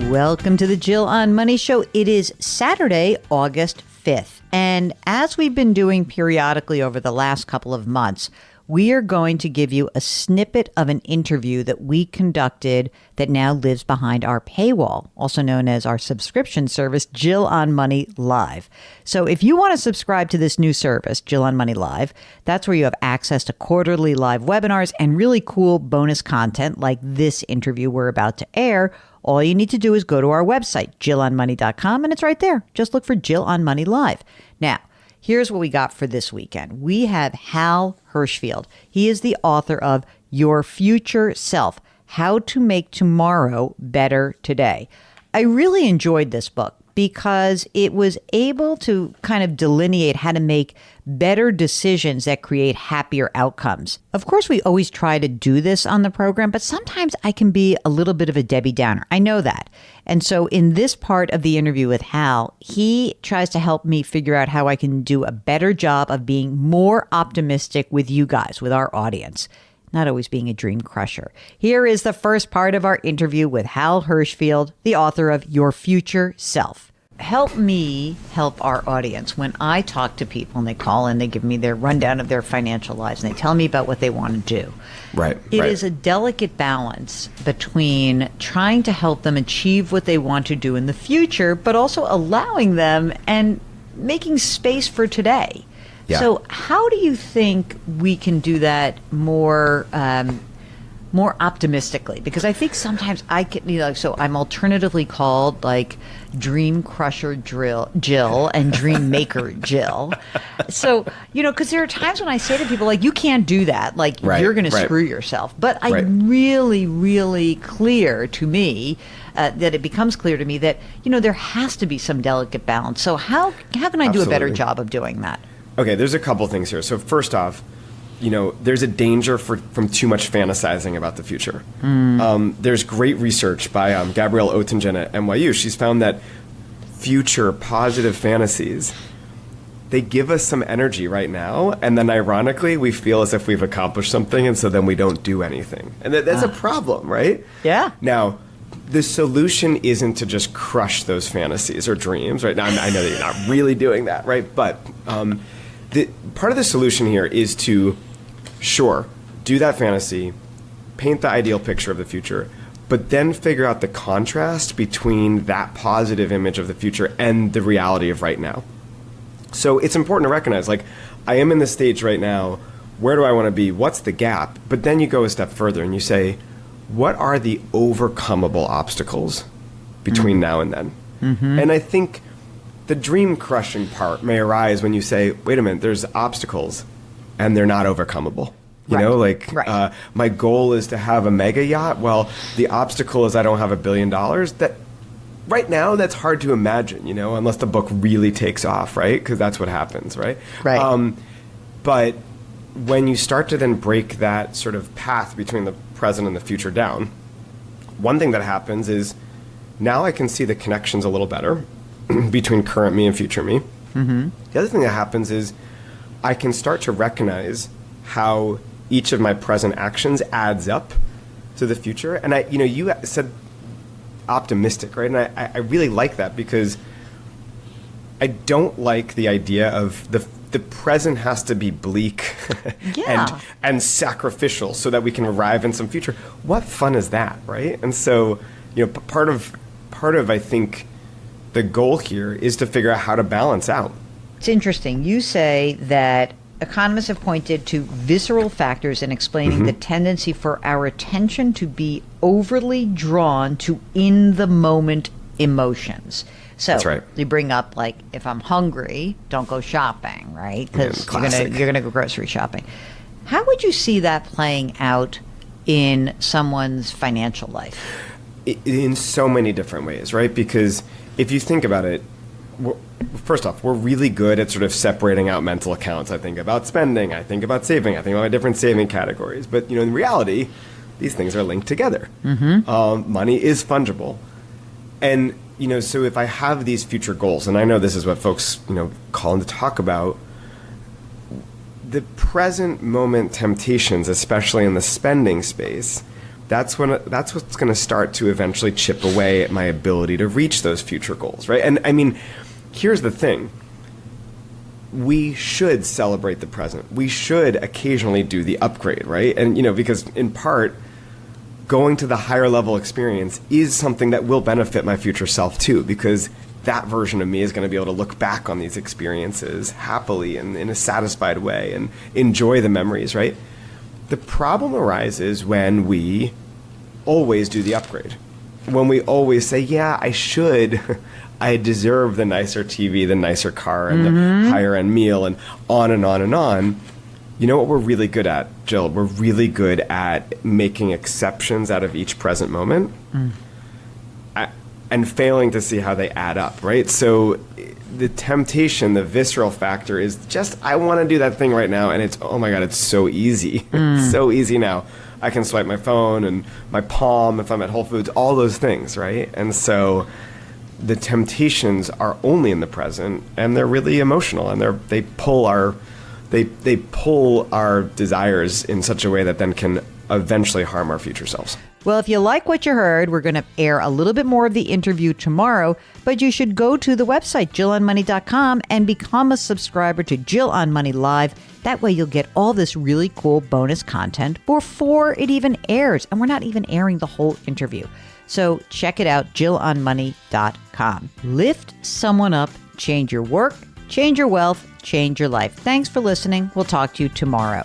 Welcome to the Jill on Money Show. It is Saturday, August 5th. And as we've been doing periodically over the last couple of months, we are going to give you a snippet of an interview that we conducted that now lives behind our paywall, also known as our subscription service, Jill on Money Live. So if you want to subscribe to this new service, Jill on Money Live, that's where you have access to quarterly live webinars and really cool bonus content like this interview we're about to air. All you need to do is go to our website, jillonmoney.com, and it's right there. Just look for Jill on Money Live. Now, here's what we got for this weekend. We have Hal Hershfield. He is the author of Your Future Self, How to Make Tomorrow Better Today. I really enjoyed this book because it was able to kind of delineate how to make better decisions that create happier outcomes. Of course, we always try to do this on the program, but sometimes I can be a little bit of a Debbie Downer. I know that. And so in this part of the interview with Hal, he tries to help me figure out how I can do a better job of being more optimistic with you guys, with our audience, not always being a dream crusher. Here is the first part of our interview with Hal Hershfield, the author of Your Future Self. Help me help our audience. When I talk to people and they call in, they give me their rundown of their financial lives and they tell me about what they want to do. Right. It is a delicate balance between trying to help them achieve what they want to do in the future, but also allowing them and making space for today. Yeah. So how do you think we can do that more optimistically? Because I think sometimes I can, so I'm alternatively called like Dream Crusher Jill and Dream Maker Jill. So, because there are times when I say to people, like, you can't do that. Like, you're going to screw yourself. But I'm really, really clear to me that it becomes clear to me that, there has to be some delicate balance. So how can I do a better job of doing that? Okay, there's a couple things here. So first off, there's a danger from too much fantasizing about the future. There's great research by Gabrielle Oettingen at NYU. She's found that future positive fantasies, they give us some energy right now, and then ironically, we feel as if we've accomplished something, and so then we don't do anything. And that's a problem, right? Yeah. Now, the solution isn't to just crush those fantasies or dreams, right? Now, I know that you're not really doing that, right? But part of the solution here is to do that fantasy, paint the ideal picture of the future, but then figure out the contrast between that positive image of the future and the reality of right now. So it's important to recognize, like, I am in this stage right now, where do I want to be? What's the gap? But then you go a step further and you say, what are the overcomable obstacles between now and then? Mm-hmm. And I think the dream crushing part may arise when you say, wait a minute, there's obstacles and they're not overcomable. My goal is to have a mega yacht. Well, the obstacle is I don't have $1 billion. That right now, that's hard to imagine, unless the book really takes off, right? Because that's what happens, right? Right. But when you start to then break that sort of path between the present and the future down, one thing that happens is now I can see the connections a little better between current me and future me. Mm-hmm. The other thing that happens is I can start to recognize how each of my present actions adds up to the future. And you said optimistic, right? And I really like that because I don't like the idea of the present has to be bleak and sacrificial so that we can arrive in some future. What fun is that, right? And so, part of I think the goal here is to figure out how to balance out. It's interesting. You say that economists have pointed to visceral factors in explaining the tendency for our attention to be overly drawn to in-the-moment emotions. So that's right. You bring up, like, if I'm hungry, don't go shopping, right? Because you're gonna go grocery shopping. How would you see that playing out in someone's financial life? In so many different ways, right? Because if you think about it, first off, we're really good at sort of separating out mental accounts. I think about spending, I think about saving, I think about my different saving categories. But in reality, these things are linked together. Mm-hmm. Money is fungible. And, so if I have these future goals, and I know this is what folks, call in to talk about, the present moment temptations, especially in the spending space, that's what's going to start to eventually chip away at my ability to reach those future goals, right? And I mean, here's the thing. We should celebrate the present. We should occasionally do the upgrade, right? And, because in part, going to the higher level experience is something that will benefit my future self too, because that version of me is going to be able to look back on these experiences happily and in a satisfied way and enjoy the memories, right? The problem arises when we always do the upgrade. When we always say, yeah, I deserve the nicer TV, the nicer car, and the higher end meal, and on and on and on. You know what we're really good at, Jill? We're really good at making exceptions out of each present moment and failing to see how they add up, right? So the temptation, the visceral factor is just, I want to do that thing right now, and it's, oh my God, it's so easy. It's so easy now. I can swipe my phone and my palm if I'm at Whole Foods, all those things, right? And so the temptations are only in the present, and they're really emotional, and they pull our desires in such a way that then can eventually harm our future selves. Well, if you like what you heard, we're going to air a little bit more of the interview tomorrow, but you should go to the website, JillOnMoney.com, and become a subscriber to Jill on Money Live. That way you'll get all this really cool bonus content before it even airs, and we're not even airing the whole interview. So check it out, JillOnMoney.com. Lift someone up, change your work, change your wealth, change your life. Thanks for listening. We'll talk to you tomorrow.